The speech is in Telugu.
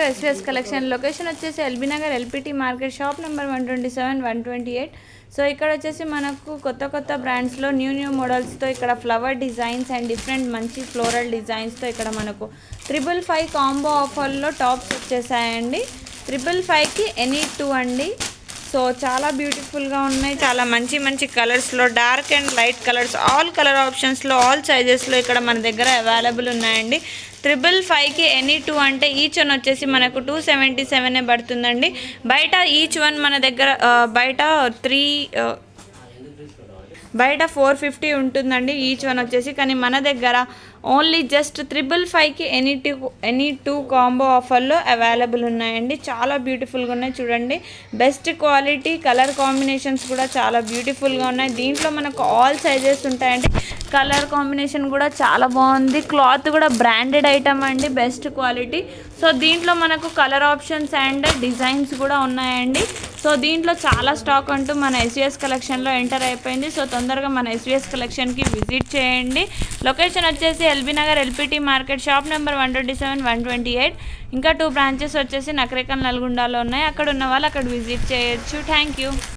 ఎస్విఎస్ కలెక్షన్ లొకేషన్ వచ్చేసి LB Nagar LPT market shop number 127 128. So ఇక్కడ వచ్చేసి మనకు కొత్త బ్రాండ్స్లో న్యూ మోడల్స్తో ఇక్కడ ఫ్లవర్ డిజైన్స్ అండ్ డిఫరెంట్ మంచి ఫ్లోరల్ డిజైన్స్తో ఇక్కడ మనకు 555 కాంబో ఆఫర్లో టాప్స్ వచ్చేసాయండి. 555కి ఎనీ 2 అండి. సో చాలా బ్యూటిఫుల్గా ఉన్నాయి, చాలా మంచి కలర్స్లో dark and light colours all colour ఆప్షన్స్లో ఆల్ సైజెస్లో ఇక్కడ మన దగ్గర అవైలబుల్ ఉన్నాయండి. 555కి ఎనీ 2 అంటే ఈచ్ వన్ వచ్చేసి మనకు 277 పడుతుందండి. బయట ఈచ్ వన్ మన దగ్గర బయట 450 ఉంటుందండి ఈచ్ వన్ వచ్చేసి. కానీ మన దగ్గర ఓన్లీ జస్ట్ 555కి ఎనీ 2 కాంబో ఆఫర్లో అవైలబుల్ ఉన్నాయండి. చాలా బ్యూటిఫుల్గా ఉన్నాయి చూడండి. బెస్ట్ క్వాలిటీ కలర్ కాంబినేషన్స్ కూడా చాలా బ్యూటిఫుల్గా ఉన్నాయి. దీంట్లో మనకు ఆల్ సైజెస్ ఉంటాయండి. కలర్ కాంబినేషన్ కూడా చాలా బాగుంది. క్లాత్ కూడా బ్రాండెడ్ ఐటమ్ అండి, బెస్ట్ క్వాలిటీ. సో దీంట్లో మనకు కలర్ ఆప్షన్స్ అండ్ డిజైన్స్ కూడా ఉన్నాయండి. సో దీంట్లో చాలా స్టాక్ అంటూ మన ఎస్విఎస్ కలెక్షన్లో ఎంటర్ అయిపోయింది. సో తొందరగా మన ఎస్విఎస్ కలెక్షన్కి విజిట్ చేయండి. లొకేషన్ వచ్చేసి LB Nagar LPT market shop number 127 128. ఇంకా 2 బ్రాంచెస్ వచ్చేసి నకరేకల్ నల్గొండలో ఉన్నాయి. అక్కడ ఉన్న వాళ్ళు అక్కడ విజిట్ చేయొచ్చు. Thank you.